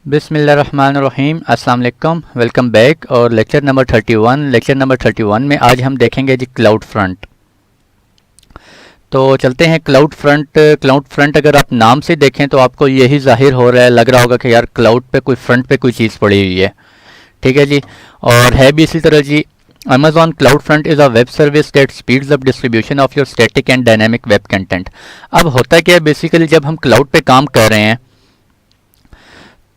बिस्मिल्लाहिर्रहमानिर्रहीम, अस्सलाम वालेकुम, वेलकम बैक। और लेक्चर नंबर 31 में आज हम देखेंगे जी क्लाउड फ्रंट। तो चलते हैं क्लाउड फ्रंट अगर आप नाम से देखें तो आपको यही जाहिर हो रहा है, लग रहा होगा कि यार क्लाउड पे कोई फ्रंट पे कोई चीज़ पड़ी हुई है। ठीक है जी, और है भी इसी तरह जी। Amazon CloudFront is a web service that speeds up distribution of your static and dynamic web content। अब होता क्या है, बेसिकली जब हम क्लाउड पे काम कर रहे हैं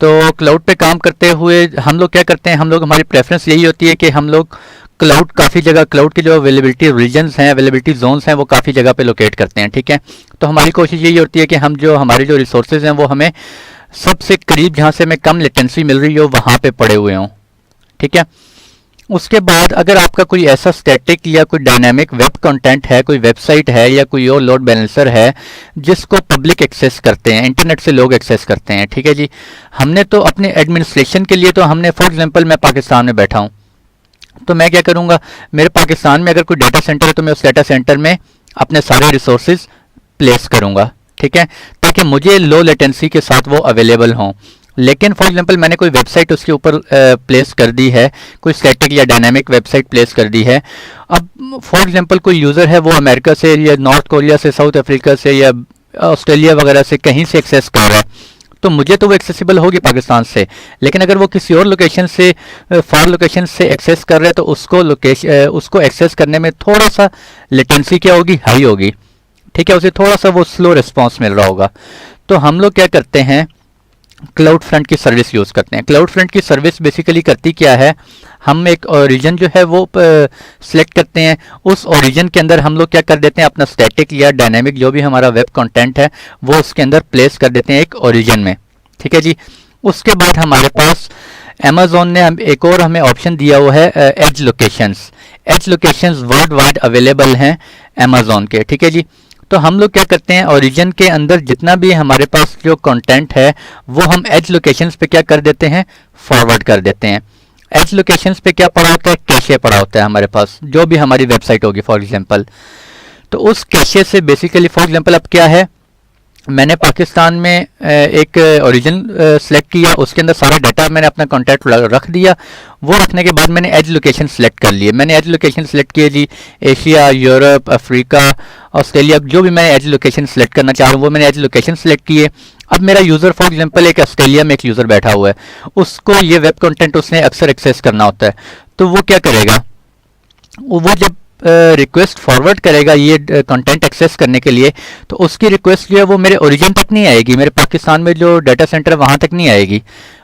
तो क्लाउड पे काम करते हुए हम लोग क्या करते हैं, हम लोग हमारी प्रेफरेंस यही होती है कि हम लोग क्लाउड काफ़ी जगह, क्लाउड की जो अवेलेबिलिटी रीजन्स हैं, अवेलेबिलिटी जोन्स हैं, वो काफ़ी जगह पे लोकेट करते हैं। ठीक है, तो हमारी कोशिश यही होती है कि हम जो हमारे जो रिसोर्सेज हैं वो हमें सबसे करीब, जहाँ से हमें कम लेटेंसी मिल रही हो, वहाँ पे पड़े हुए हों। ठीक है, उसके बाद अगर आपका कोई ऐसा स्टैटिक या कोई डायनामिक वेब कंटेंट है, कोई वेबसाइट है या कोई और लोड बैलेंसर है जिसको पब्लिक एक्सेस करते हैं, इंटरनेट से लोग एक्सेस करते हैं। ठीक है जी, हमने तो अपने एडमिनिस्ट्रेशन के लिए तो हमने, फॉर एग्जांपल मैं पाकिस्तान में बैठा हूं, तो मैं क्या करूंगा, मेरे पाकिस्तान में अगर कोई डाटा सेंटर है तो मैं उस डाटा सेंटर में अपने सारे रिसोर्सेज प्लेस करूंगा। ठीक है, ताकि मुझे लो लेटेंसी के साथ वो अवेलेबल हों। लेकिन फॉर एग्जांपल मैंने कोई वेबसाइट उसके ऊपर प्लेस कर दी है, कोई स्टैटिक या डायनामिक वेबसाइट प्लेस कर दी है। अब फॉर एग्जांपल कोई यूज़र है, वो अमेरिका से या नॉर्थ कोरिया से, साउथ अफ्रीका से या ऑस्ट्रेलिया वगैरह से कहीं से एक्सेस कर रहा है, तो मुझे तो वो एक्सेसिबल होगी पाकिस्तान से। लेकिन अगर वो किसी और लोकेशन से, फॉर लोकेशन से एक्सेस कर रहे हैं, तो उसको एक्सेस करने में थोड़ा सा लेटेंसी क्या होगी, हाई होगी। ठीक है, उसे थोड़ा सा वो स्लो रिस्पॉन्स मिल रहा होगा। तो हम लोग क्या करते हैं, क्लाउड फ्रंट की सर्विस यूज़ करते हैं। क्लाउड फ्रंट की सर्विस बेसिकली करती क्या है, हम एक ओरिजिन जो है वो सिलेक्ट करते हैं। उस ओरिजिन के अंदर हम लोग क्या कर देते हैं, अपना स्टैटिक या डायनामिक जो भी हमारा वेब कंटेंट है वो उसके अंदर प्लेस कर देते हैं एक ओरिजिन में। ठीक है जी, उसके बाद हमारे पास अमेजोन ने एक और हमें ऑप्शन दिया हुआ है, edge locations. Edge locations worldwide available हैं अमेजोन के। ठीक है जी, तो हम लोग क्या करते हैं, ओरिजिन के अंदर जितना भी हमारे पास जो कंटेंट है वो हम एज लोकेशंस पे क्या कर देते हैं, फॉरवर्ड कर देते हैं। एज लोकेशंस पे क्या पड़ा होता है, कैशे पड़ा होता है हमारे पास, जो भी हमारी वेबसाइट होगी फॉर एग्जांपल। तो उस कैशे से बेसिकली, फॉर एग्जांपल अब क्या है, मैंने पाकिस्तान में एक ओरिजिन सेलेक्ट किया, उसके अंदर सारा डाटा मैंने अपना कॉन्टैक्ट रख दिया। वो रखने के बाद मैंने एज लोकेशन सेलेक्ट कर लिए। मैंने एज लोकेशन सेलेक्ट किए जी, एशिया, यूरोप, अफ्रीका, ऑस्ट्रेलिया, जो भी मैं एज लोकेशन सेलेक्ट करना चाह रहा हूँ वो मैंने एज लोकेशन सेलेक्ट किए। अब मेरा यूज़र फॉर एग्जांपल एक ऑस्ट्रेलिया में एक यूज़र बैठा हुआ है, उसको ये वेब कंटेंट उसने अक्सर एक्सेस करना होता है, तो वो क्या करेगा, वो जब रिक्वेस्ट फॉरवर्ड करेगा ये कंटेंट एक्सेस करने के लिए, तो उसकी रिक्वेस्ट जो है वो मेरे ओरिजिन तक नहीं आएगी, मेरे पाकिस्तान में जो डाटा सेंटर है वहाँ तक नहीं आएगी।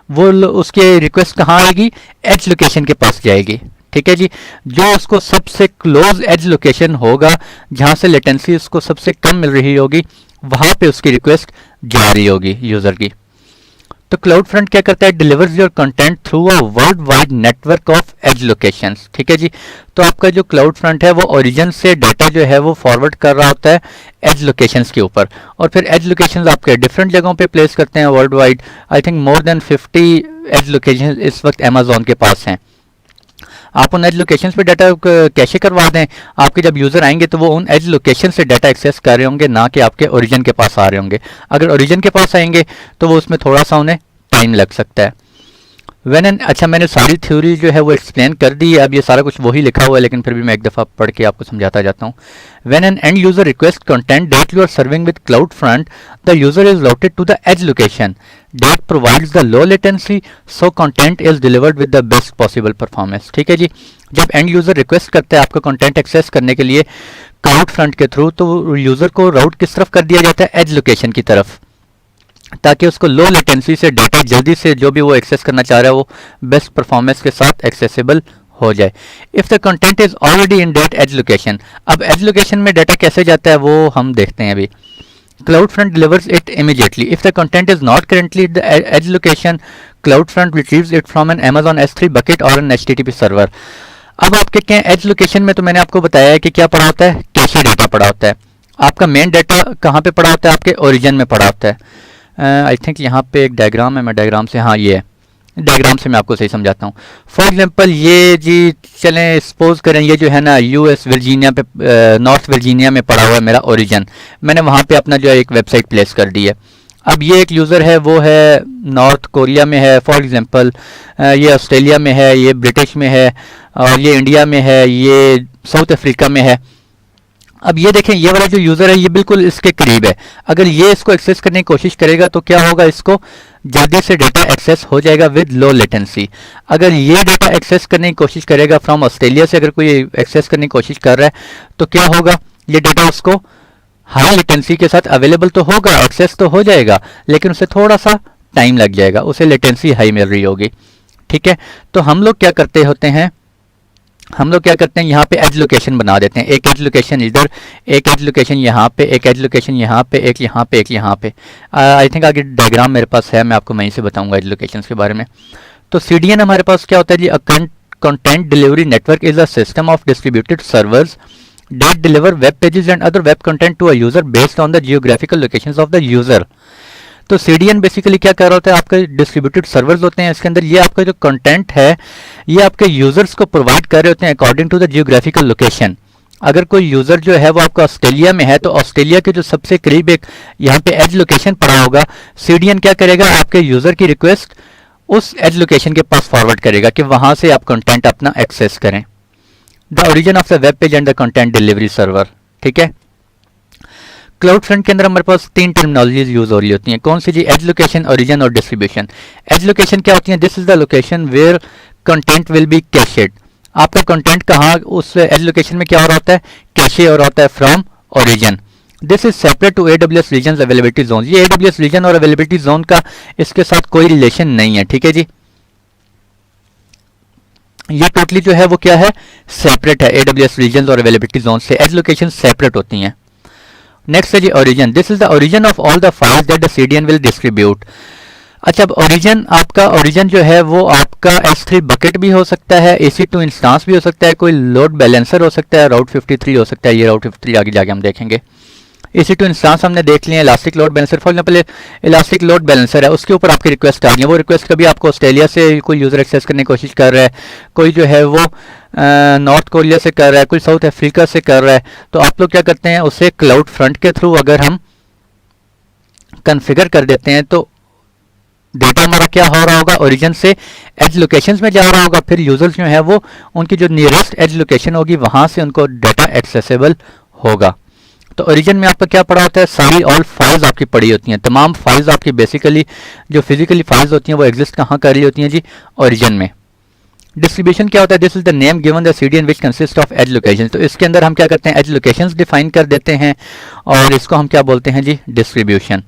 वो उसकी रिक्वेस्ट कहाँ आएगी, एज लोकेशन के पास जाएगी। ठीक है जी, जो उसको सबसे क्लोज एज लोकेशन होगा, जहाँ से लेटेंसी उसको सबसे कम मिल रही होगी, वहाँ पे उसकी रिक्वेस्ट जा रही होगी यूज़र की। तो क्लाउड फ्रंट क्या करता है, delivers your content through a worldwide network of edge locations. ठीक है जी, तो आपका जो क्लाउड फ्रंट है वो ओरिजिन से डाटा जो है वो फॉरवर्ड कर रहा होता है एज लोकेशंस के ऊपर, और फिर एज लोकेशंस आपके डिफरेंट जगहों पे प्लेस करते हैं worldwide. I think more than 50 edge locations इस वक्त अमेजोन के पास हैं। आप उन एज लोकेशंस पे डाटा कैशे करवा दें, आपके जब यूज़र आएंगे तो वो उन एज लोकेशन से डाटा एक्सेस कर रहे होंगे, ना कि आपके ओरिजिन के पास आ रहे होंगे। अगर ओरिजिन के पास आएंगे तो वो उसमें थोड़ा सा उन्हें टाइम लग सकता है। अच्छा, मैंने सारी थ्योरी जो है वो एक्सप्लेन कर दी है, अब ये सारा कुछ वही लिखा हुआ है, लेकिन फिर भी मैं एक दफ़ा पढ़ के आपको समझाता जाता हूँ। When an end user request content that you are serving with CloudFront, the user is routed to the edge location that provides the low latency, so content is delivered with the best possible performance. ठीक है जी, जब and user request करता है आपका content access करने के लिए cloud front के थ्रू, तो यूजर को राउट किस तरफ कर दिया जाता है, एज लोकेशन की तरफ, ताकि उसको लो लेटेंसी से डाटा जल्दी से जो भी वो एक्सेस करना चाह रहा है वो बेस्ट परफॉर्मेंस के साथ एक्सेसिबल हो जाए। If the content is already in that edge location, अब एज लोकेशन में डाटा कैसे जाता है वो हम देखते हैं अभी। CloudFront delivers it immediately. If the content is not currently the edge location, CloudFront retrieves it from an Amazon S3 bucket और एन HTTP सर्वर। अब आपके क्या एज लोकेशन में, तो मैंने आपको बताया है कि क्या पड़ा होता है, कैशे डाटा पड़ा होता है। आपका मेन डाटा कहाँ पे पड़ा होता है, आपके ओरिजिन में पड़ा होता है। आई थिंक यहाँ पे एक डायग्राम है, मैं डायग्राम से, हाँ ये है, डायग्राम से मैं आपको सही समझाता हूँ। फॉर एग्जांपल ये जी, चलें सपोज करें ये जो है ना US वर्जीनिया पे, नॉर्थ वर्जीनिया में पड़ा हुआ है मेरा ओरिजिन, मैंने वहाँ पे अपना जो है एक वेबसाइट प्लेस कर दी है। अब ये एक यूज़र है, वो है नॉर्थ कोरिया में है फॉर एग्जांपल, ये ऑस्ट्रेलिया में है, ये ब्रिटिश में है, और ये इंडिया में है, ये साउथ अफ्रीका में है। अब ये देखें, ये वाला जो यूज़र है ये बिल्कुल इसके करीब है। अगर ये इसको एक्सेस करने की कोशिश करेगा तो क्या होगा, इसको जल्दी से डेटा एक्सेस हो जाएगा विद लो लेटेंसी। अगर ये डेटा एक्सेस करने की कोशिश करेगा फ्रॉम ऑस्ट्रेलिया से, अगर कोई एक्सेस करने की कोशिश कर रहा है तो क्या होगा, ये डेटा उसको हाई लेटेंसी के साथ अवेलेबल तो होगा, एक्सेस तो हो जाएगा, लेकिन उसे थोड़ा सा टाइम लग जाएगा, उसे लेटेंसी हाई मिल रही होगी। ठीक है, तो हम लोग क्या करते हैं यहाँ पे एज लोकेशन बना देते हैं। एक एज लोकेशन इधर, एक एज लोकेशन यहाँ पे, एक एज लोकेशन यहाँ पे, एक यहाँ पे, एक यहाँ पे। आई थिंक आगे डायग्राम मेरे पास है, मैं आपको वहीं से बताऊंगा एज लोकेशन के बारे में। तो CDN हमारे पास क्या होता है जी, content delivery network is a system of distributed servers that deliver web pages and other web content to a user based on the geographical locations of the user। तो CDN बेसिकली क्या कर रहा होता है, आपके डिस्ट्रीब्यूटेड सर्वर्स होते हैं, इसके अंदर ये आपका जो कंटेंट है ये आपके यूजर्स को प्रोवाइड कर रहे होते हैं according to the geographical location. अगर कोई यूजर जो है वो आपका ऑस्ट्रेलिया में है तो ऑस्ट्रेलिया के जो सबसे करीब एक यहाँ पे एज लोकेशन पड़ा होगा, CDN क्या करेगा, आपके यूजर की रिक्वेस्ट उस एज लोकेशन के पास फॉरवर्ड करेगा कि वहां से आप कंटेंट अपना एक्सेस करें। The origin of the web page and the content delivery server. ठीक है, क्लाउड फ्रंट के अंदर हमारे पास 3 टर्मिनोलॉजीज यूज हो रही होती हैं। कौन सी जी, एज लोकेशन, ओरिजिन और डिस्ट्रीब्यूशन। एज लोकेशन क्या होती है, this is the location where content will be cached. आपका कंटेंट कहाँ उस एज लोकेशन में क्या हो रहा होता है, कैशे हो रहा होता है from origin. This is separate to AWS region availability zone. ये AWS रीजन और अवेलेबिलिटी जोन का इसके साथ कोई रिलेशन नहीं है। ठीक है जी, ये टोटली जो है वो क्या है, सेपरेट है AWS रीजन और अवेलेबिलिटी जोन से। एज लोकेशन सेपरेट होती हैं। नेक्स्ट है जी origin. This is the origin of all the files that the CDN will distribute. अच्छा, अब ओरिजिन, आपका ओरिजिन जो है वो आपका S3 बकेट भी हो सकता है, EC2 इंस्टांस भी हो सकता है, कोई लोड बैलेंसर हो सकता है, राउट 53 हो सकता है। ये राउट 53 आगे जाके हम देखेंगे। EC2 इंस्टांस हमने देख लिए, elastic load balancer for example elastic load balancer है, उसके ऊपर आपकी रिक्वेस्ट आ रही है। वो रिक्वेस्ट कभी आपको ऑस्ट्रेलिया से कोई यूज़र एक्सेस करने की कोशिश कर रहा है, कोई जो है वो नॉर्थ कोरिया से कर रहा है, कोई साउथ अफ्रीका से कर रहा है, तो आप लोग क्या करते हैं, उसे क्लाउड फ्रंट के थ्रू अगर हम कन्फिगर कर देते हैं तो डेटा हमारा क्या हो रहा होगा, ओरिजिन से एज लोकेशंस में जा रहा होगा। फिर यूजर्स जो है वो उनकी जो नियरेस्ट एज लोकेशन होगी वहां से उनको डाटा एक्सेसिबल होगा। तो ओरिजिन में आपका क्या पड़ा होता है, सारी ऑल फाइल्स आपकी पड़ी होती हैं। तमाम फाइल्स आपकी बेसिकली जो फिजिकली फाइल्स होती हैं वो एग्जिस्ट कहाँ कर रही होती हैं जी, ओरिजिन में। डिस्ट्रीब्यूशन क्या होता है, this is the name given the CDN which consist of edge location. तो इसके अंदर हम क्या करते हैं, एज लोकेशंस डिफाइन कर देते हैं और इसको हम क्या बोलते हैं जी, डिस्ट्रीब्यूशन।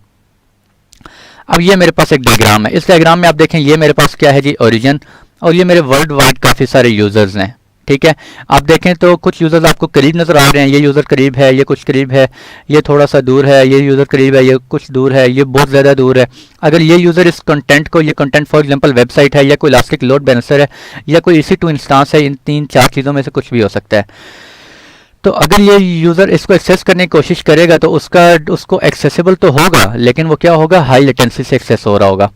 अब ये मेरे पास एक डायग्राम है, इस डायग्राम में आप देखें ये मेरे पास क्या है जी, ओरिजिन, और ये मेरे वर्ल्ड वाइड काफ़ी सारे यूजर्स हैं। ठीक है, आप देखें तो कुछ यूजर्स आपको करीब नजर आ रहे हैं, ये यूजर करीब है, ये कुछ करीब है, ये थोड़ा सा दूर है, ये यूजर करीब है, ये कुछ दूर है, ये बहुत ज़्यादा दूर है। अगर ये यूजर इस कंटेंट को, ये कंटेंट फॉर एग्जांपल वेबसाइट है या कोई इलास्टिक लोड बैलेंसर है या कोई EC2 इंस्टांस है, इन 3-4 चीज़ों में से कुछ भी हो सकता है। तो अगर ये यूज़र इसको एक्सेस करने की कोशिश करेगा तो उसको एक्सेसिबल तो होगा, लेकिन वो क्या होगा, हाई लेटेंसी से एक्सेस हो रहा होगा।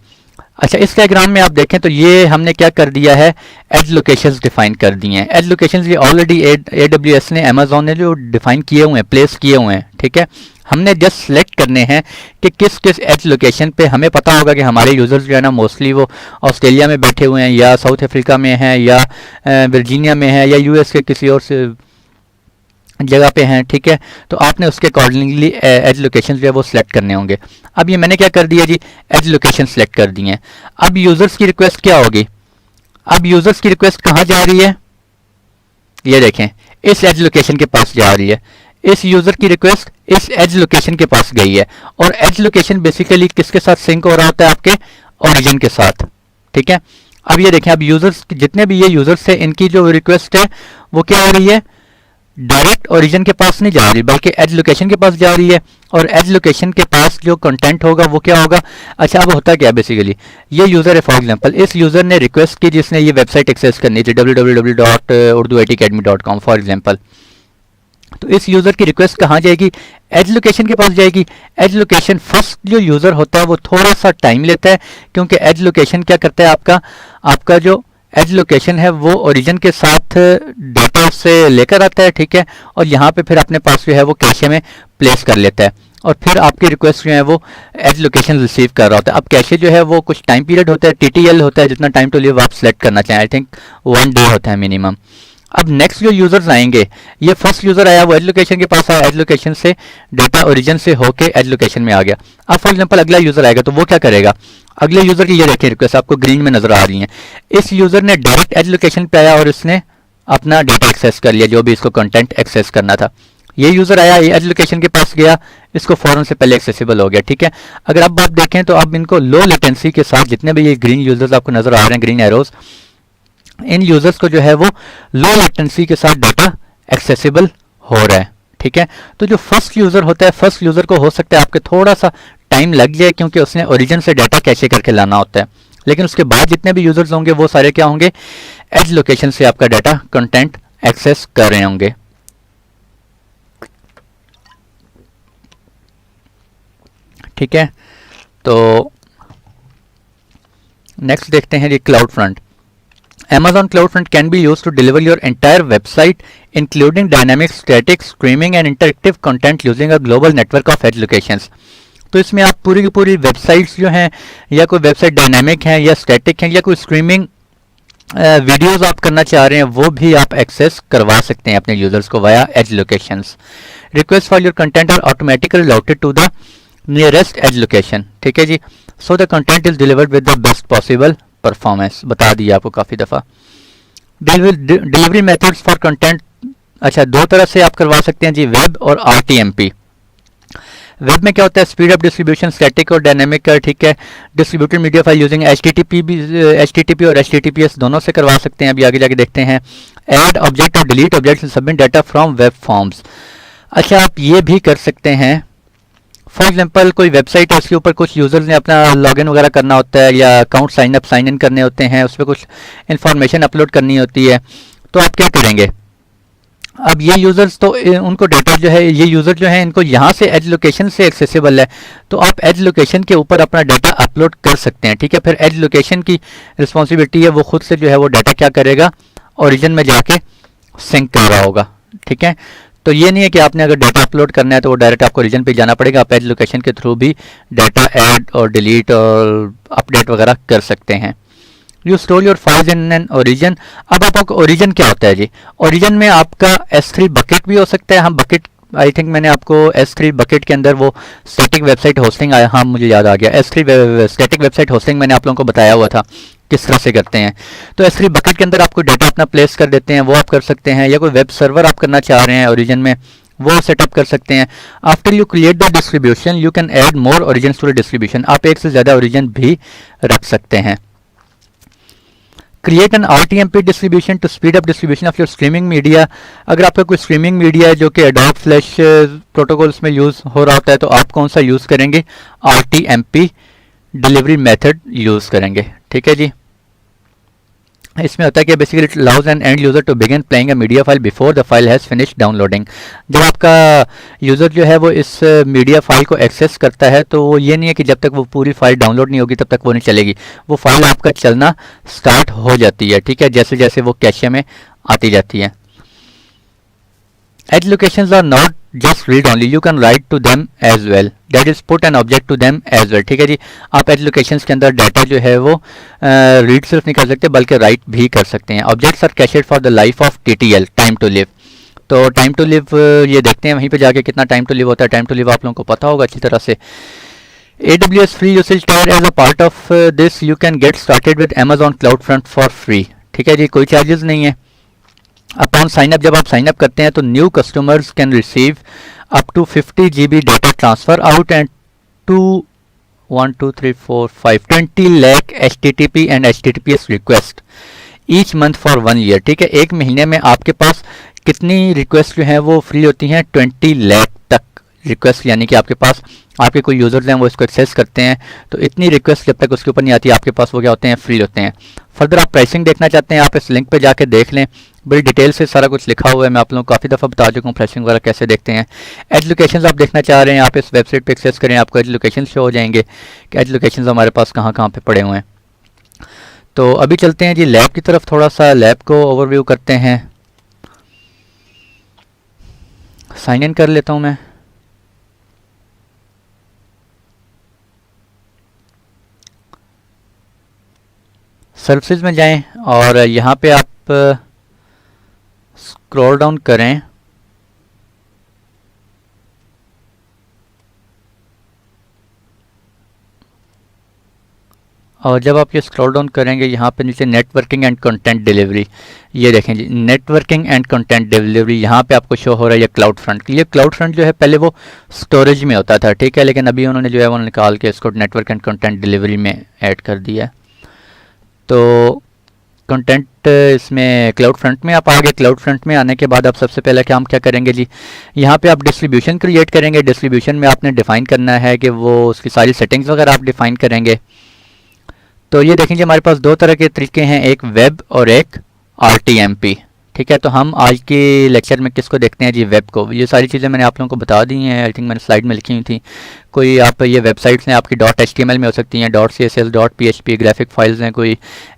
अच्छा, इस डायग्राम में आप देखें तो ये हमने क्या कर दिया है, एज लोकेशंस डिफाइन कर दिए हैं। एज लोकेशंस ये ऑलरेडी AWS ने, अमेजोन ने जो डिफाइन किए हुए हैं, प्लेस किए हुए हैं। ठीक है, हमने जस्ट सेलेक्ट करने हैं कि किस किस एज लोकेशन पे हमें पता होगा कि हमारे यूजर्स जो है ना मोस्टली वो ऑस्ट्रेलिया में बैठे हुए हैं या साउथ अफ्रीका में हैं या वर्जीनिया में हैं या US के किसी और से जगह पे हैं। ठीक है, तो आपने उसके अकॉर्डिंगली एज लोकेशन जो है वो सिलेक्ट करने होंगे। अब ये मैंने क्या कर दिया जी, एज लोकेशन सिलेक्ट कर दिए हैं। अब यूजर्स की रिक्वेस्ट क्या होगी, अब यूजर्स की रिक्वेस्ट कहाँ जा रही है, ये देखें इस एज लोकेशन के पास जा रही है। इस यूजर की रिक्वेस्ट इस एज लोकेशन के पास गई है और एज लोकेशन बेसिकली किसके साथ सिंक हो रहा होता है, आपके ओरिजिन के साथ। ठीक है, अब ये देखें, अब यूजर्स जितने भी ये यूजर्स है इनकी जो रिक्वेस्ट है वो क्या हो रही है, डायरेक्ट ओरिजिन के पास नहीं जा रही बल्कि एज लोकेशन के पास जा रही है। और एज लोकेशन के पास जो कंटेंट होगा वो क्या होगा, अच्छा अब होता क्या है, बेसिकली ये यूज़र है फॉर एग्जांपल, इस यूज़र ने रिक्वेस्ट की जिसने ये वेबसाइट एक्सेस करनी थी www.urduitacademy.com फॉर एग्जांपल। तो इस यूज़र की रिक्वेस्ट कहाँ जाएगी, एज लोकेशन के पास जाएगी। एज लोकेशन फर्स्ट जो यूज़र होता है वो थोड़ा सा टाइम लेता है क्योंकि एज लोकेशन क्या करता है, आपका जो एज लोकेशन है वो ओरिजिन के साथ डेटा से लेकर आता है। ठीक है, और यहाँ पे फिर अपने पास जो है वो कैशे में प्लेस कर लेता है और फिर आपकी रिक्वेस्ट जो है वो एज लोकेशन रिसीव कर रहा होता है। अब कैशे जो है वो कुछ टाइम पीरियड होता है, टीटीएल होता है, जितना टाइम टू लिव आप सेलेक्ट करना चाहें, आई थिंक 1 डे होता है मिनिमम। अब नेक्स्ट जो यूजर्स आएंगे, ये फर्स्ट यूजर आया वो एज लोकेशन के पास आया, एज लोकेशन से डेटा ओरिजिन से होके एज लोकेशन में आ गया। अब फॉर एग्जांपल अगला यूजर आएगा तो वो क्या करेगा, अगले यूजर की ये देखिए रिक्वेस्ट आपको ग्रीन में नजर आ रही है। इस यूजर ने डायरेक्ट एज लोकेशन पे आया और इसने अपना डेटा एक्सेस कर लिया, जो भी इसको कंटेंट एक्सेस करना था। ये यूजर आया, ये एज लोकेशन के पास गया, इसको फौरन से पहले एक्सेसिबल हो गया, ठीक है। अगर अब आप देखें तो अब इनको लो लेटेंसी के साथ जितने भी ये ग्रीन यूजर्स आपको नजर आ रहे हैं, ग्रीन एरोज, इन यूजर्स को जो है वो लो लेटेंसी के साथ डाटा एक्सेसिबल हो रहा है, ठीक है। तो जो फर्स्ट यूजर होता है, फर्स्ट यूजर को हो सकता है आपके थोड़ा सा टाइम लग जाए, क्योंकि उसने ओरिजिन से डाटा कैशे करके लाना होता है, लेकिन उसके बाद जितने भी यूजर्स होंगे वो सारे क्या होंगे, एज लोकेशन से आपका डाटा कंटेंट एक्सेस कर रहे होंगे। ठीक है, तो नेक्स्ट देखते हैं जी CloudFront. Amazon CloudFront can be used to deliver your entire website, including dynamic, static, streaming and interactive content using a global network of edge locations. तो इसमें आप पूरी की पूरी वेबसाइट्स जो हैं, या कोई वेबसाइट डायनामिक हैं या स्टैटिक हैं या कोई स्ट्रीमिंग वीडियोस आप करना चाह रहे हैं, वो भी आप एक्सेस करवा सकते हैं अपने यूजर्स को via edge locations. Request for your content are automatically routed to the nearest edge location, ठीक है जी। So the content is delivered with the best possible performance, बता दिया आपको काफ़ी दफ़ा। डिलीवरी मेथड्स फॉर कंटेंट, अच्छा 2 तरह से आप करवा सकते हैं जी, वेब और आरटीएमपी। वेब में क्या होता है, स्पीड अप डिस्ट्रीब्यूशन, स्टैटिक और डायनेमिक, ठीक है। Distributed media file using HTTP और एचटीटीपीएस दोनों से करवा सकते हैं। अभी आगे जाके देखते हैं। ऐड ऑब्जेक्ट और delete object, submit data from web forms. अच्छा आप ये भी कर सकते हैं, फॉर एग्जाम्पल कोई वेबसाइट है, उसके ऊपर कुछ यूजर्स ने अपना लॉगिन वगैरह करना होता है या account sign up sign in करने होते हैं, उस पर कुछ इन्फॉर्मेशन अपलोड करनी होती है, तो आप क्या करेंगे, अब ये यूजर्स तो उनको डाटा जो है, ये यूजर जो है इनको यहाँ से एज लोकेशन से एक्सेसिबल है, तो आप एज लोकेशन के ऊपर अपना डाटा अपलोड कर सकते हैं, ठीक है। फिर एज लोकेशन की रिस्पॉन्सिबिलिटी है, वो खुद से जो है वो डाटा क्या करेगा, ओरिजिन में जाके सिंक कर रहा होगा, ठीक है। तो ये नहीं है कि आपने अगर डाटा अपलोड करना है तो वो डायरेक्ट आपको ओरिजिन पे जाना पड़ेगा, आप एज लोकेशन के थ्रू भी डाटा ऐड और डिलीट और अपडेट वगैरह कर सकते हैं। You store your files in an origin. अब आपका ओरिजिन क्या होता है जी, ओरिजिन में आपका S3 बकेट भी हो सकता है। हम बकेट, आई थिंक मैंने आपको S3 बकेट के अंदर वो स्टैटिक वेबसाइट होस्टिंग आया, हाँ मुझे याद आ गया, S3 स्टैटिक वेबसाइट होस्टिंग मैंने आप लोगों को बताया हुआ था किस तरह से करते हैं। तो S3 बकेट के अंदर आपको डाटा अपना प्लेस कर देते हैं, वो आप कर सकते हैं, या कोई वेब सर्वर आप करना चाह रहे हैं ओरिजिन में, वो सेटअप कर सकते हैं। After you create the distribution you can add more origin to the distribution, आप एक से ज़्यादा ओरिजिन भी रख सकते हैं। Create an RTMP distribution to speed up distribution of your streaming media. अगर आपका कोई स्ट्रीमिंग मीडिया है जो कि एडोब फ्लैश प्रोटोकॉल्स में यूज़ हो रहा होता है, तो आप कौन सा यूज़ करेंगे, RTMP डिलीवरी मेथड यूज़ करेंगे, ठीक है जी। इसमें होता है कि basically it allows an end user to begin playing a media file before the file has finish downloading. जब आपका यूज़र जो है वो इस मीडिया फाइल को एक्सेस करता है, तो वो ये नहीं है कि जब तक वो पूरी फाइल डाउनलोड नहीं होगी तब तक वो नहीं चलेगी, वो फाइल आपका चलना स्टार्ट हो जाती है, ठीक है, जैसे जैसे वो कैशे में आती जाती है। Edge locations are not just read only, you can write to them as well, that is put an object to them as well, ठीक है जी। आप एज लोकेशंस के अंदर डाटा जो है वो रीड सिर्फ नहीं कर सकते बल्कि राइट भी कर सकते हैं। Objects are cached for the life of TTL, time to live. तो टाइम टू लिव ये देखते हैं वहीं पे जाके कितना टाइम टू लिव होता है। टाइम टू लिव आप लोगों को पता होगा अच्छी तरह से। AWS free usage tier as a part of this you can get started with Amazon CloudFront for free, ठीक है जी, कोई चार्जेस नहीं है। अपॉन साइन अप, जब आप साइन अप करते हैं तो new customers can receive up to 50 GB data transfer out and 20 lakh HTTP and HTTPS request each month for 1 year, ठीक है। एक महीने में आपके पास कितनी रिक्वेस्ट जो है वो फ्री होती हैं, 20 लाख तक रिक्वेस्ट, यानी कि आपके पास आपके कोई यूजर्स हैं वो इसको एक्सेस करते हैं, तो इतनी रिक्वेस्ट जब तक उसके ऊपर नहीं आती आपके पास वो क्या होते हैं, फ्री होते हैं। फर्दर आप प्राइसिंग देखना चाहते हैं, आप इस लिंक पे जाके देख लें, बड़ी डिटेल से सारा कुछ लिखा हुआ है। मैं आप लोगों को काफ़ी दफ़ा बता चुका हूँ प्राइसिंग वगैरह कैसे देखते हैं। एज लोकेशंस आप देखना चाह रहे हैं, आप इस वेबसाइट पे एक्सेस करें, आपको एज लोकेशन शो हो जाएंगे कि एज लोकेशंस हमारे पास कहाँ कहाँ पे पड़े हुए हैं। तो अभी चलते हैं जी लैब की तरफ, थोड़ा सा लैब को ओवरव्यू करते हैं। साइन इन कर लेता हूँ मैं। सर्विसेज में जाएं और यहाँ पे आप स्क्रॉल डाउन करें और जब आप ये स्क्रॉल डाउन करेंगे यहाँ पे नीचे नेटवर्किंग एंड कंटेंट डिलीवरी, ये देखें जी नेटवर्किंग एंड कंटेंट डिलीवरी, यहाँ पे आपको शो हो रहा है ये क्लाउड फ्रंट। ये क्लाउड फ्रंट जो है पहले वो स्टोरेज में होता था, ठीक है, लेकिन अभी उन्होंने जो है वो निकाल के इसको नेटवर्क एंड कंटेंट डिलीवरी में ऐड कर दिया। तो कंटेंट इसमें क्लाउड फ्रंट में आप आ गए। क्लाउड फ्रंट में आने के बाद आप सबसे पहले काम क्या करेंगे जी, यहाँ पे आप डिस्ट्रीब्यूशन क्रिएट करेंगे। डिस्ट्रीब्यूशन में आपने डिफ़ाइन करना है कि वो उसकी सारी सेटिंग्स वगैरह आप डिफ़ाइन करेंगे। तो ये देखेंगे हमारे पास दो तरह के तरीके हैं, एक वेब और एक RTMP, ठीक है। तो हम आज के लेक्चर में किसको देखते हैं जी, वेब को। ये सारी चीज़ें मैंने आप लोगों को बता दी हैं, आई थिंक मैंने स्लाइड में लिखी हुई थी। कोई आप ये वेबसाइट्स हैं आपकी .html में हो सकती हैं, .css, .php ग्राफिक फाइल्स हैं, कोई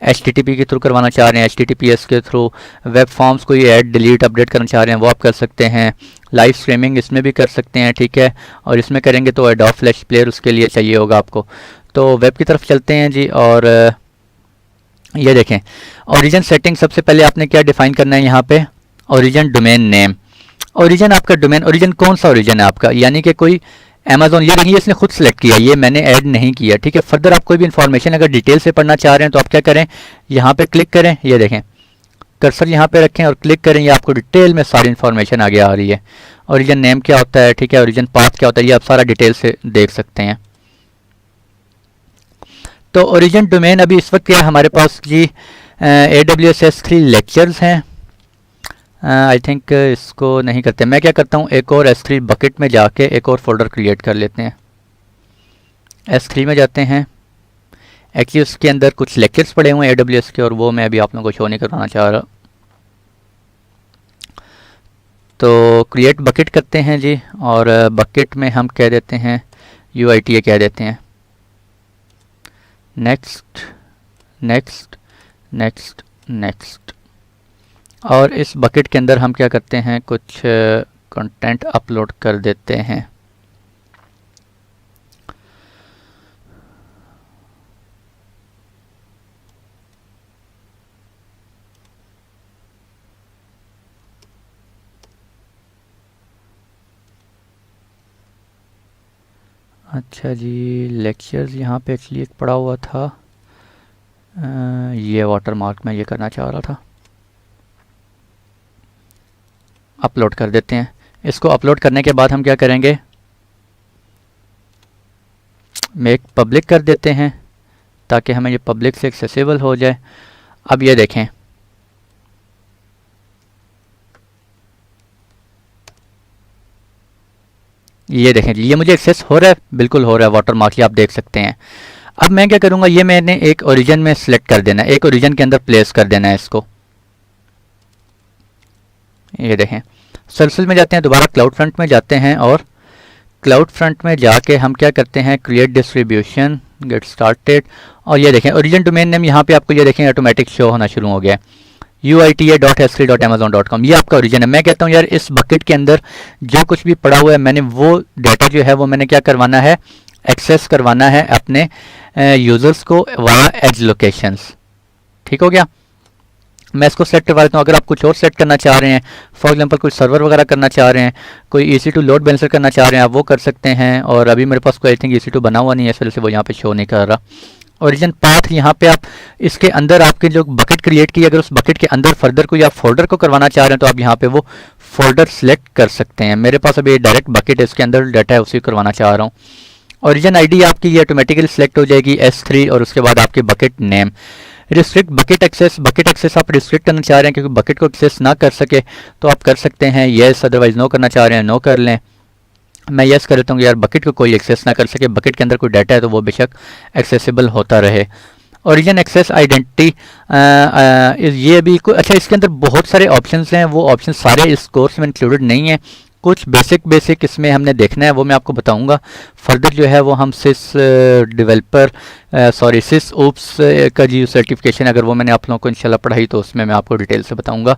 HTTP के थ्रू करवाना चाह रहे हैं, HTTPS के थ्रू, वेब फॉर्म्स कोई ऐड डिलीट अपडेट करना चाह रहे हैं वो आप कर सकते हैं, लाइव स्ट्रीमिंग इसमें भी कर सकते हैं, ठीक है। और इसमें करेंगे तो एडोब फ्लैश प्लेयर उसके लिए चाहिए होगा आपको। तो वेब की तरफ चलते हैं जी और ये देखें ओरिजिन सेटिंग। सबसे पहले आपने क्या डिफाइन करना है यहाँ पे, ओरिजिन डोमेन नेम। ओरिजिन आपका डोमेन, ओरिजिन कौन सा ओरिजिन है आपका, यानी कि कोई अमेजोन, ये देखिए इसने खुद सेलेक्ट किया, ये मैंने ऐड नहीं किया, ठीक है। फर्दर आप कोई भी इन्फॉर्मेशन अगर डिटेल से पढ़ना चाह रहे हैं तो आप क्या करें, यहाँ पे क्लिक करें, ये देखें कर्सर यहाँ पे रखें और क्लिक करें, ये आपको डिटेल में सारी इन्फॉर्मेशन आगे आ रही है। ओरिजिन नेम क्या होता है, ठीक है, ओरिजिन पाथ क्या होता है, ये आप सारा डिटेल से देख सकते हैं। तो ओरिजिन डोमेन अभी इस वक्त क्या है हमारे पास जी, AWS S3 लेक्चर्स हैं। आई थिंक इसको नहीं करते, मैं क्या करता हूँ एक और S3 बकेट में जाके एक और फोल्डर क्रिएट कर लेते हैं। S3 में जाते हैं, एक्चुअली उसके अंदर कुछ लेक्चर्स पड़े हुए हैं AWS के और वो मैं अभी आप लोगों को शो नहीं करवाना चाह रहा। तो क्रिएट बकेट करते हैं जी और बकेट में हम कह देते हैं UITA कह देते हैं, नेक्स्ट नेक्स्ट नेक्स्ट नेक्स्ट। और इस बकेट के अंदर हम क्या करते हैं, कुछ कंटेंट अपलोड कर देते हैं। अच्छा जी, लेक्चर्स यहाँ पे एक्चुअली एक पड़ा हुआ था, ये वाटर मार्क में ये करना चाह रहा था, अपलोड कर देते हैं। इसको अपलोड करने के बाद हम क्या करेंगे, मेक पब्लिक कर देते हैं ताकि हमें ये पब्लिक से एक्सेसिबल हो जाए। अब ये देखें ये देखें जी, ये मुझे एक्सेस हो रहा है, बिल्कुल हो रहा है, वाटर मार्क ये आप देख सकते हैं। अब मैं क्या करूँगा, ये मैंने एक ओरिजिन में सिलेक्ट कर देना है, एक ओरिजिन के अंदर प्लेस कर देना है इसको। ये देखें सर्विसेज में जाते हैं, दोबारा क्लाउड फ्रंट में जाते हैं और क्लाउड फ्रंट में जाके हम क्या करते हैं, क्रिएट डिस्ट्रीब्यूशन, गेट स्टार्टेड। और ये देखें ओरिजिन डोमेन नेम यहाँ पे आपको ये देखें ऑटोमेटिक शो होना शुरू हो गया, uita.s3.amazon.com, ये आपका ओरिजिन है। मैं कहता हूँ यार इस बकेट के अंदर जो कुछ भी पड़ा हुआ है मैंने वो डाटा जो है वो मैंने क्या करवाना है, एक्सेस करवाना है अपने यूज़र्स को वाया एज लोकेशंस। ठीक हो गया, मैं इसको सेट करवा देता हूँ। अगर आप कुछ और सेट करना चाह रहे हैं, फॉर एग्जांपल कुछ सर्वर वगैरह करना चाह रहे हैं, कोई EC2 लोड बैलेंसर करना चाह रहे हैं, आप वो कर सकते हैं। और अभी मेरे पास कोई आई थिंक EC2 बना हुआ नहीं है, इस वजह से वो यहाँ पे शो नहीं कर रहा। ओरिजिन पाथ यहाँ पे आप इसके अंदर आपके जो बकेट क्रिएट की, अगर उस बकेट के अंदर फर्दर कोई आप फोल्डर को करवाना चाह रहे हैं तो आप यहाँ पे वो फोल्डर सेलेक्ट कर सकते हैं। मेरे पास अभी डायरेक्ट बकेट इसके अंदर डाटा है, उसी करवाना चाह रहा हूँ। ओरिजिन ID आपकी ये ऑटोमेटिकली सिलेक्ट हो जाएगी S3 और उसके बाद आपके bucket name. Restrict bucket access आप रिस्ट्रिक्ट करना चाह रहे हैं क्योंकि बकेट को एक्सेस ना कर सके तो आप कर सकते हैं येस, अदरवाइज नो करना चाह रहे हैं नो कर लें। मैं येस कर देता हूँ यार बकेट को कोई एक्सेस ना कर सके, बकेट के अंदर कोई डाटा है तो वो बेशक एक्सेसिबल होता रहे। ओरिजिन एक्सेस आइडेंटिटी ये भी अच्छा, इसके अंदर बहुत सारे ऑप्शंस हैं, वो ऑप्शन सारे इस कोर्स में इंक्लूडेड नहीं है। कुछ बेसिक इसमें हमने देखना है, वो मैं आपको बताऊंगा। फर्दर जो है वो हम सिस ओप्स का जी सर्टिफिकेशन, अगर वो मैंने आप लोगों को इंशाल्लाह पढ़ाई तो उसमें मैं आपको डिटेल से बताऊंगा।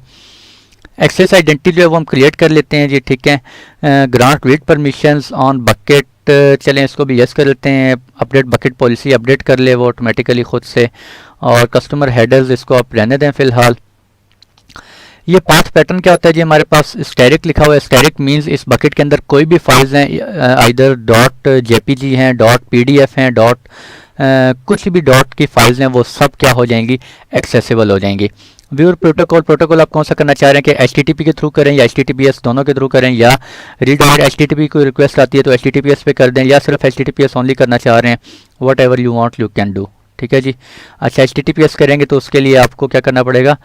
एक्सेस आइडेंटिटी जो है वो हम क्रिएट कर लेते हैं जी, ठीक है। Grant read permissions on bucket चलें इसको भी यस कर लेते हैं। अपडेट बकेट पॉलिसी अपडेट कर ले वो ऑटोमेटिकली खुद से। और कस्टमर हेडर्स इसको आप रहने दें फ़िलहाल। ये पाथ पैटर्न क्या होता है जी, हमारे पास स्टैटिक लिखा हुआ है। स्टैटिक मींस इस बकेट के अंदर कोई भी फाइल्स हैं, आइदर डॉट जेपीजी हैं, डॉट पीडीएफ हैं, डॉट कुछ भी डॉट की फाइल्स हैं, वो सब क्या हो जाएंगी, एक्सेसिबल हो जाएंगी। व्यूअर प्रोटोकॉल आप कौन सा करना चाह रहे हैं कि एचटीटीपी के थ्रू करें या एचटीटीपीएस, दोनों के थ्रू करें, या रीडायरेक्ट एचटीटीपी कोई रिक्वेस्ट आती है तो एचटीटीपीएस पे कर दें, या सिर्फ एचटीटीपीएस ओनली करना चाह रहे हैं, what ever you want you can do. ठीक है जी। अच्छा, एचटीटीपीएस करेंगे तो उसके लिए आपको क्या करना पड़ेगा,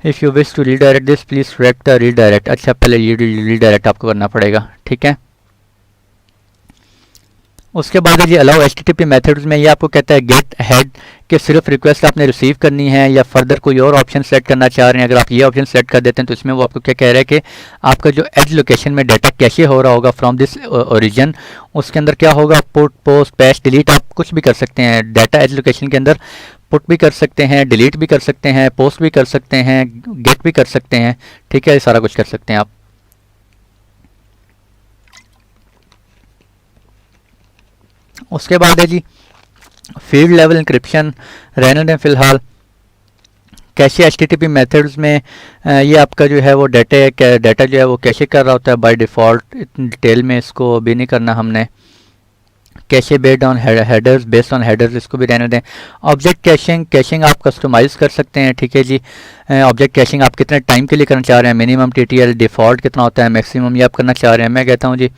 if you wish to redirect this please select the redirect. अच्छा, पहले ये रीडायरेक्ट आपको करना पड़ेगा। ठीक है। उसके बाद ये अलाउ एचटीटीपी मेथड्स में ये आपको कहता है गेट हेड, कि सिर्फ रिक्वेस्ट आपने रिसीव करनी है या फर्दर कोई और ऑप्शन सेलेक्ट करना चाह रहे हैं। अगर आप ये ऑप्शन सेलेक्ट कर देते हैं तो इसमें वो आपको क्या कह रहा है कि आपका जो एज लोकेशन में डाटा कैशे हो रहा होगा फ्रॉम दिस ओरिजिन, उसके अंदर क्या होगा, पुट, पोस्ट, पैच, डिलीट, आप कुछ भी कर सकते हैं। डाटा एज लोकेशन के अंदर पुट भी कर सकते हैं, डिलीट भी कर सकते हैं, पोस्ट भी कर सकते हैं, गेट भी कर सकते हैं। ठीक है, सारा कुछ कर सकते हैं आप। उसके बाद है जी फील्ड लेवल इंक्रिप्शन, रहने दें फिलहाल। कैशे एचटीटीपी मेथड्स में ये आपका जो है वो डाटा जो है वो कैशे कर रहा होता है बाय डिफ़ॉल्ट। इतनी डिटेल में इसको भी नहीं करना हमने। कैशे बेस्ड ऑन हेडर्स, इसको भी रहने दें। ऑब्जेक्ट कैशिंग आप कस्टमाइज़ कर सकते हैं। ठीक है जी। ऑब्जेक्ट कैशिंग आप कितने टाइम के लिए करना चाह रहे हैं, मिनिमम टीटीएल, डिफ़ॉल्ट कितना होता है, मैक्सिमम ये आप करना चाह रहे हैं। मैं कहता हूँ जी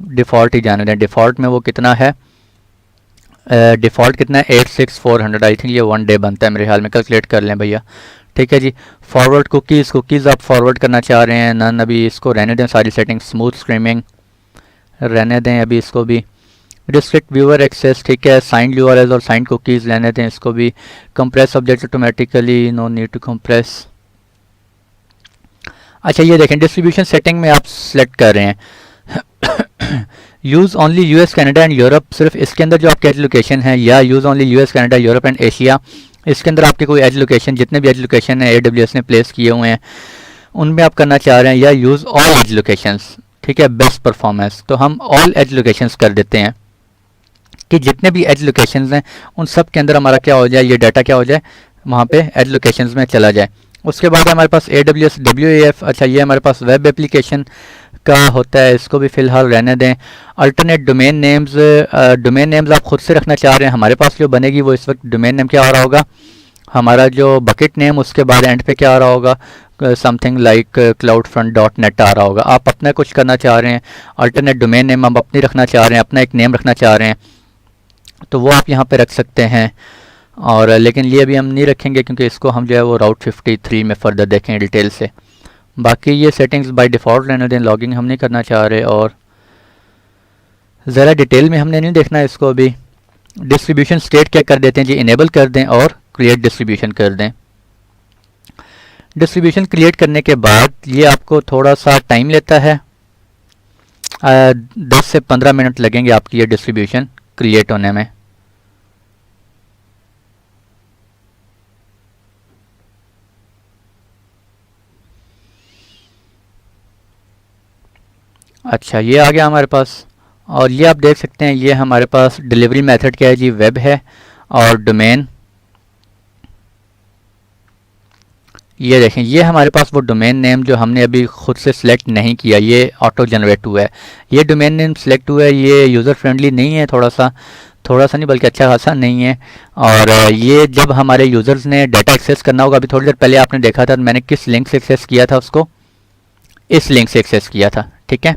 डिफ़ॉल्ट ही जाने दें। डिफ़ॉल्ट में वो कितना है, डिफ़ॉल्ट कितना है, 86400। आई थिंक ये 1 डे बनता है मेरे ख्याल में, कैलकुलेट कर लें भैया। ठीक है जी। फॉरवर्ड कुकीज़ आप फॉरवर्ड करना चाह रहे हैं, नन, अभी इसको रहने दें सारी सेटिंग। स्मूथ स्ट्रीमिंग रहने दें अभी इसको भी। रिस्ट्रिक्ट व्यूअर एक्सेस, ठीक है। साइंड यूआरएल और साइंड कुकीज़ रहने दें इसको भी। Compress object automatically, no need to compress. अच्छा, ये देखें डिस्ट्रीब्यूशन सेटिंग में आप सेलेक्ट कर रहे हैं use only US, Canada and Europe, सिर्फ इसके अंदर जो आपके एज लोकेशन है, या use only US, Canada, Europe and Asia, इसके अंदर आपके कोई एज लोकेशन, जितने भी एज लोकेशन है AWS ने प्लेस किए हुए हैं उनमें आप करना चाह रहे हैं, या यूज़ ऑल एज लोकेशंस। ठीक है, बेस्ट परफॉर्मेंस, तो हम ऑल एज लोकेशंस कर देते हैं कि जितने भी एज लोकेशंस हैं उन सब के अंदर हमारा क्या हो जाए, ये डाटा क्या हो जाए, वहाँ पे एज लोकेशंस में चला जाए। उसके बाद हमारे पास AWS WAF। अच्छा, ये हमारे पास वेब एप्लीकेशन का होता है, इसको भी फ़िलहाल रहने दें। अल्टरनेट डोमेन नेम्स आप खुद से रखना चाह रहे हैं। हमारे पास जो बनेगी वो इस वक्त डोमेन नेम क्या आ रहा होगा, हमारा जो बकेट नेम, उसके बाद एंड पे क्या आ रहा होगा, समथिंग लाइक cloudfront.net आ रहा होगा। आप अपना कुछ करना चाह रहे हैं, अल्टरनेट डोमेन नेम आप अपनी रखना चाह रहे हैं, अपना एक नेम रखना चाह रहे हैं, तो वो आप यहाँ पे रख सकते हैं। और लेकिन ये अभी हम नहीं रखेंगे क्योंकि इसको हम जो है वो राउट 53 में फ़र्दर देखेंगे डिटेल से। बाकी ये सेटिंग्स बाय डिफ़ॉल्ट रहने दें, लॉगिंग हम नहीं करना चाह रहे, और ज़रा डिटेल में हमने नहीं देखना इसको अभी। डिस्ट्रीब्यूशन स्टेट क्या कर देते हैं जी, इनेबल कर दें और क्रिएट डिस्ट्रीब्यूशन कर दें। डिस्ट्रीब्यूशन क्रिएट करने के बाद ये आपको थोड़ा सा टाइम लेता है, 10 से 15 मिनट लगेंगे आपकी ये डिस्ट्रीब्यूशन क्रिएट होने में। अच्छा, ये आ गया हमारे पास, और ये आप देख सकते हैं ये हमारे पास डिलीवरी मेथड क्या है जी, वेब है, और डोमेन ये देखें, ये हमारे पास वो डोमेन नेम जो हमने अभी खुद से सिलेक्ट नहीं किया, ये ऑटो जनरेट हुआ है। ये डोमेन नेम सिलेक्ट हुआ है, ये यूज़र फ्रेंडली नहीं है, थोड़ा सा नहीं बल्कि अच्छा खासा नहीं है। और ये जब हमारे यूज़र्स ने डाटा एक्सेस करना होगा, अभी थोड़ी देर पहले आपने देखा था मैंने किस लिंक से एक्सेस किया था, उसको इस लिंक से एक्सेस किया था। ठीक है,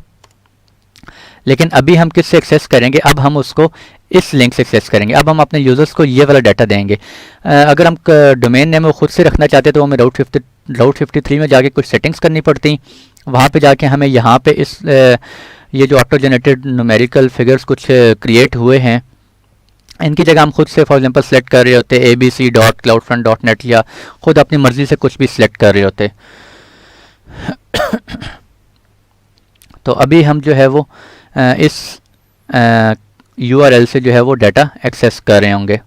लेकिन अभी हम किस से एक्सेस करेंगे, अब हम उसको इस लिंक से एक्सेस करेंगे। अब हम अपने यूज़र्स को ये वाला डाटा देंगे। अगर हम डोमेन नेम खुद से रखना चाहते तो हमें राउट 53 में जाके कुछ सेटिंग्स करनी पड़ती। वहाँ पे जाके हमें यहाँ पे इस ये जो ऑटो जनरेटेड न्यूमेरिकल फिगर्स कुछ क्रिएट हुए हैं, इनकी जगह हम खुद से फॉर एग्जांपल सेलेक्ट कर रहे होते abc.cloudfront.net, या खुद अपनी मर्ज़ी से कुछ भी सिलेक्ट कर रहे होते। तो अभी हम जो है वो इस URL से जो है वो डाटा एक्सेस कर रहे होंगे।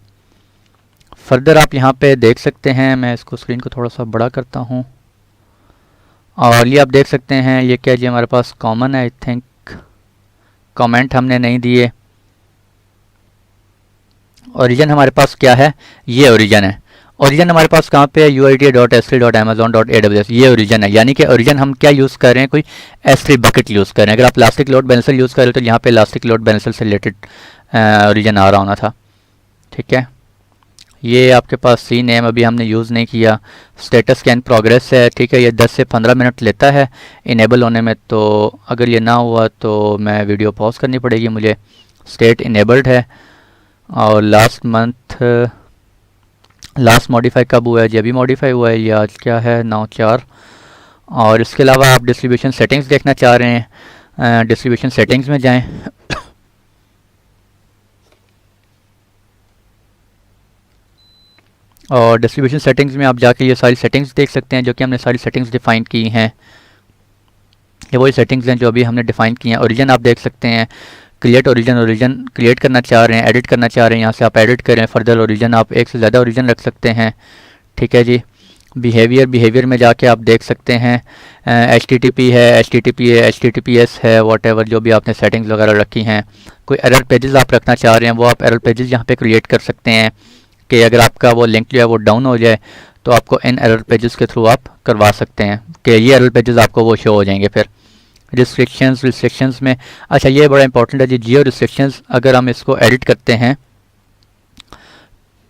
फर्दर आप यहाँ पे देख सकते हैं, मैं इसको स्क्रीन को थोड़ा सा बड़ा करता हूँ, और ये आप देख सकते हैं ये क्या जी हमारे पास कॉमन है, आई थिंक कमेंट हमने नहीं दिए। ओरिजिन हमारे पास क्या है, ये ओरिजिन है। ओरिजिन हमारे पास कहाँ पे है, uid.s3.amazon.aws, ये ओरिजिन है। यानी कि ओरिजिन हम क्या यूज़ कर रहे हैं, कोई S3 बकेट यूज़ कर रहे हैं। अगर आप इलास्टिक लोड बैलेंसर यूज़ कर रहे हो तो यहाँ पे इलास्टिक लोड बैलेंसर से रिलेटेड ओरिजिन आ रहा होना था। ठीक है, ये आपके पास सी नेम अभी हमने यूज़ नहीं किया। स्टेटस स्कैन प्रोग्रेस है। ठीक है, ये 10 से 15 मिनट लेता है इनेबल होने में, तो अगर ये ना हुआ तो मैं वीडियो पॉज करनी पड़ेगी मुझे। स्टेट इनेबल्ड है। और लास्ट मॉडिफाई कब हुआ है जी, अभी मॉडिफाई हुआ है। ये आज क्या है, 9/4। और इसके अलावा आप डिस्ट्रीब्यूशन सेटिंग्स देखना चाह रहे हैं, डिस्ट्रीब्यूशन सेटिंग्स में जाएं। और डिस्ट्रीब्यूशन सेटिंग्स में आप जाके ये सारी सेटिंग्स देख सकते हैं जो कि हमने सारी सेटिंग्स डिफ़ाइन की हैं। ये वही सेटिंग्स हैं जो अभी हमने डिफ़ाइन की हैं। ओरिजिन आप देख सकते हैं, क्रिएट ओरिजिन क्रिएट करना चाह रहे हैं, एडिट करना चाह रहे हैं, यहाँ से आप एडिट करें। फर्दर ओरिजिन आप एक से ज़्यादा ओरिजिन रख सकते हैं। ठीक है जी। बिहेवियर में जाके आप देख सकते हैं HTTP है, HTTP है, HTTPS है, वॉटेवर जो भी आपने सेटिंग्स वगैरह रखी हैं। कोई एरर पेजेस आप रखना चाह रहे हैं, वो आप एरर पेजेस यहाँ पे क्रिएट कर सकते हैं कि अगर आपका वो लिंक जो है वो डाउन हो जाए तो आपको इन एरर पेजेस के थ्रू आप करवा सकते हैं कि ये एरर पेजेस आपको वो शो हो जाएंगे। फिर रिस्ट्रिक्शंस में, अच्छा ये बड़ा इंपॉर्टेंट है जी, जियो रिस्ट्रिक्शंस अगर हम इसको एडिट करते हैं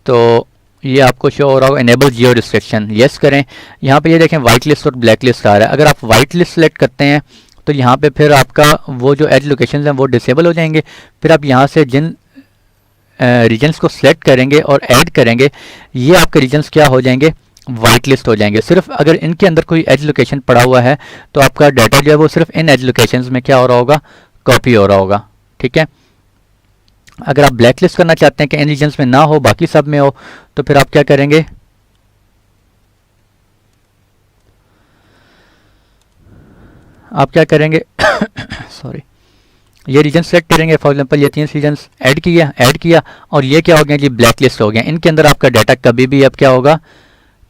तो ये आपको शो हो रहा होगा इनेबल जियो रिस्ट्रिक्शन, यस करें। यहाँ पे ये देखें वाइट लिस्ट और ब्लैक लिस्ट आ रहा है। अगर आप वाइट लिस्ट सेलेक्ट करते हैं तो यहाँ पे फिर आपका वो जो एज लोकेशंस हैं वो डिसेबल हो जाएंगे। फिर आप यहाँ से जिन रीजन्स को सिलेक्ट करेंगे और ऐड करेंगे, ये आपके रीजन्स क्या हो जाएंगे, वाइट लिस्ट हो जाएंगे। सिर्फ अगर इनके अंदर कोई एज लोकेशन पड़ा हुआ है तो आपका डाटा जो है वो सिर्फ इन एज लोकेशंस में क्या हो रहा होगा, कॉपी हो रहा होगा। ठीक है, अगर आप ब्लैक लिस्ट करना चाहते हैं कि इन रीजन्स में ना हो बाकी सब में हो, तो फिर आप क्या करेंगे, सॉरी, ये रीजन सेलेक्ट करेंगे। फॉर एग्जांपल ये 3 रीजन्स ऐड किया और ये क्या हो गया जी, ब्लैक लिस्ट हो गया। इनके अंदर आपका डाटा कभी भी अब क्या होगा,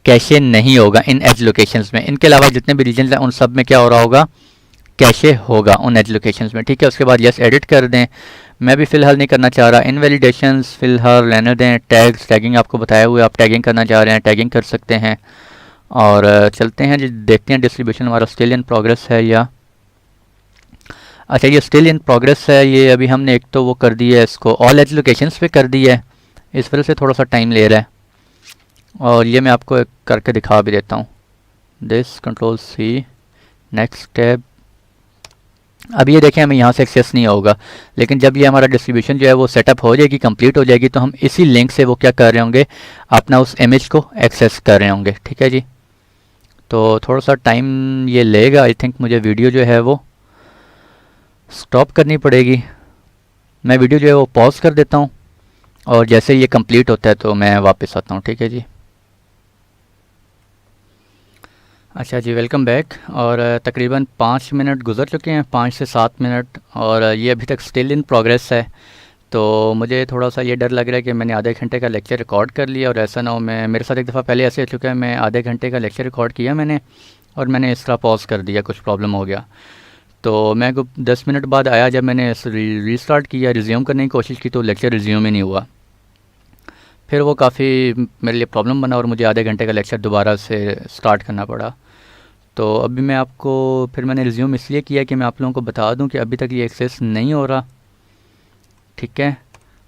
कैशे नहीं होगा इन एज लोकेशंस में। इनके अलावा जितने भी रीजन हैं उन सब में क्या हो रहा होगा, कैशे होगा उन एज लोकेशंस में। ठीक है, उसके बाद यस एडिट कर दें। मैं भी फ़िलहाल नहीं करना चाह रहा। इनवैलिडेशंस फ़िलहाल रहने दें। टैगिंग आपको बताया हुआ है, आप टैगिंग करना चाह रहे हैं टैगिंग कर सकते हैं। और चलते हैं जी, देखते हैं डिस्ट्रीब्यूशन हमारा स्टिल इन प्रोग्रेस है या, अच्छा ये स्टिल इन प्रोग्रेस है। ये अभी हमने एक तो वो कर दी है, इसको ऑल एज लोकेशंस पे कर दी है, इस वजह से थोड़ा सा टाइम ले रहा है। और ये मैं आपको करके दिखा भी देता हूँ। This control C, next tab. अब ये देखें हमें यहाँ से एक्सेस नहीं होगा, लेकिन जब ये हमारा डिस्ट्रीब्यूशन जो है वो सेटअप हो जाएगी, कंप्लीट हो जाएगी, तो हम इसी लिंक से वो क्या कर रहे होंगे, अपना उस इमेज को एक्सेस कर रहे होंगे। ठीक है जी, तो थोड़ा सा टाइम ये लेगा। आई थिंक मुझे वीडियो जो है वो स्टॉप करनी पड़ेगी। मैं वीडियो जो है वो पॉज कर देता हूँ और जैसे ये कंप्लीट होता है तो मैं वापस आता हूँ। ठीक है जी, अच्छा जी, वेलकम बैक। और तकरीबन 5 मिनट गुजर चुके हैं, 5 से 7 मिनट, और ये अभी तक स्टिल इन प्रोग्रेस है। तो मुझे थोड़ा सा ये डर लग रहा है कि मैंने आधे घंटे का लेक्चर रिकॉर्ड कर लिया और ऐसा ना हो, मैं मेरे साथ एक दफ़ा पहले ऐसे हो चुका है, मैं आधे घंटे का लेक्चर रिकॉर्ड किया मैंने और मैंने इस तरह पॉज कर दिया, कुछ प्रॉब्लम हो गया। तो मैं 10 मिनट बाद आया, जब मैंने रीस्टार्ट किया, रिज्यूम करने की कोशिश की तो लेक्चर रिज्यूम ही नहीं हुआ। फिर वो काफ़ी मेरे लिए प्रॉब्लम बना और मुझे आधे घंटे का लेक्चर दोबारा से स्टार्ट करना पड़ा। तो अभी मैं आपको, फिर मैंने रिज्यूम इसलिए किया कि मैं आप लोगों को बता दूं कि अभी तक ये एक्सेस नहीं हो रहा। ठीक है,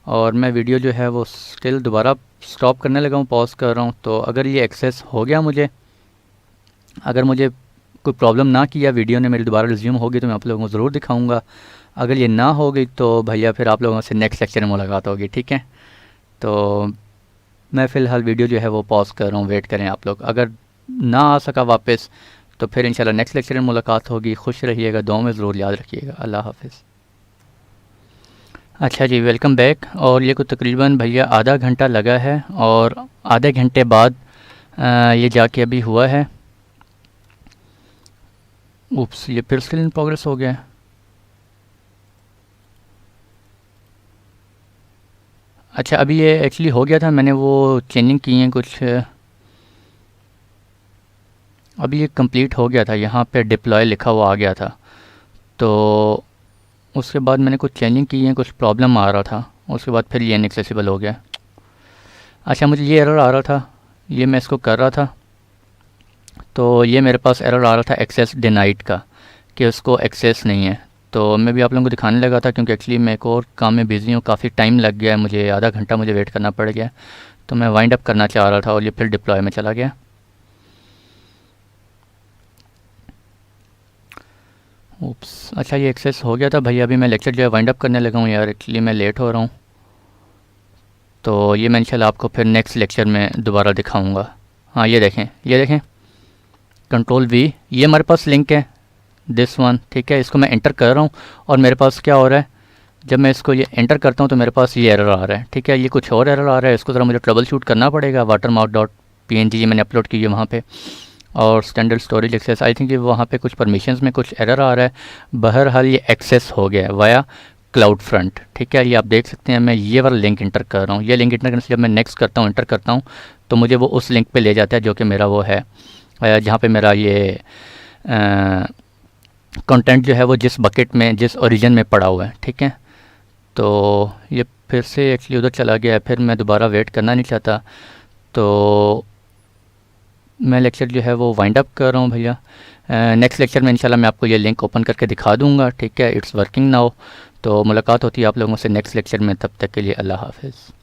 और मैं वीडियो जो है वो स्टिल दोबारा स्टॉप करने लगा हूँ, पॉज कर रहा हूँ। तो अगर ये एक्सेस हो गया मुझे, अगर मुझे कोई प्रॉब्लम ना किया वीडियो ने, मेरी दोबारा रिज्यूम होगी तो मैं आप लोगों को ज़रूर दिखाऊंगा। अगर ये ना हो गई तो भैया फिर आप लोगों से नेक्स्ट लेक्चर में मुलाकात होगी। ठीक है, तो मैं फ़िलहाल वीडियो जो है वो पॉज कर रहा हूँ, वेट करें आप लोग। अगर ना आ सका वापस तो फिर इंशाल्लाह नेक्स्ट लेक्चर में मुलाकात होगी। खुश रहिएगा, दुआ में ज़रूर याद रखिएगा। अल्लाह हाफिज़। अच्छा जी, वेलकम बैक। और ये को तकरीबन भैया आधा घंटा लगा है और आधे घंटे बाद ये जाके अभी हुआ है। उप्स, ये फिर स्टिल इन प्रोग्रेस हो गया है। अच्छा, अभी ये एक्चुअली हो गया था, मैंने वो चेंजिंग की हैं कुछ, अभी ये कंप्लीट हो गया था। यहाँ पे डिप्लॉय लिखा हुआ आ गया था, तो उसके बाद मैंने कुछ चेंजिंग की है, कुछ प्रॉब्लम आ रहा था, उसके बाद फिर ये इनएक्सेसिबल हो गया। अच्छा, मुझे ये एरर आ रहा था, ये मैं इसको कर रहा था, तो ये मेरे पास एरर आ रहा था एक्सेस डिनाइड का, कि उसको एक्सेस नहीं है। तो मैं भी आप लोगों को दिखाने लगा था, क्योंकि एक्चुअली मैं एक और काम में बिज़ी हूँ, काफ़ी टाइम लग गया है मुझे, आधा घंटा मुझे वेट करना पड़ गया। तो मैं वाइंड अप करना चाह रहा था और ये फिर डिप्लॉय में चला गया। उप्स, अच्छा ये एक्सेस हो गया था भैया। अभी मैं लेक्चर जो है वाइंड अप करने लगा हूँ यार, एक्चुअली मैं लेट हो रहा हूँ। तो ये मैं इंशाल्लाह आपको फिर नेक्स्ट लेक्चर में दोबारा दिखाऊंगा। हाँ ये देखें, ये देखें, कंट्रोल वी, ये हमारे पास लिंक है, दिस वन, ठीक है। इसको मैं एंटर कर रहा हूँ और मेरे पास क्या हो रहा है, जब मैं इसको ये एंटर करता हूँ तो मेरे पास ये एरर आ रहा है, ठीक है। ये कुछ और एरर आ रहा है, इसको ज़रा मुझे ट्रबल शूट करना पड़ेगा। watermark.png ये मैंने अपलोड की है वहाँ पे, और standard storage access, I think ये वहाँ पे कुछ परमिशंस में कुछ एरर आ रहा है। बहरहाल ये एक्सेस हो गया है वाया क्लाउड फ्रंट, ठीक है। ये आप देख सकते हैं, मैं ये वाला लिंक इंटर कर रहा हूँ। ये लिंक इंटर करने से जब मैं नेक्स्ट करता हूँ, इंटर करता हूँ, तो मुझे वो उस लिंक पे ले जाता है जो कि मेरा वो है, जहाँ पे मेरा ये कंटेंट जो है वो जिस बकेट में, जिस ओरिजिन में पड़ा हुआ है, ठीक है। तो ये फिर से एक्चुअली उधर चला गया है, फिर मैं दोबारा वेट करना नहीं चाहता, तो मैं लेक्चर जो है वो वाइंड अप कर रहा हूँ भैया। नेक्स्ट लेक्चर में इंशाल्लाह मैं आपको ये लिंक ओपन करके दिखा दूँगा, ठीक है। It's working now. तो मुलाकात होती है आप लोगों से नेक्स्ट लेक्चर में, तब तक के लिए अल्लाह हाफ़िज़।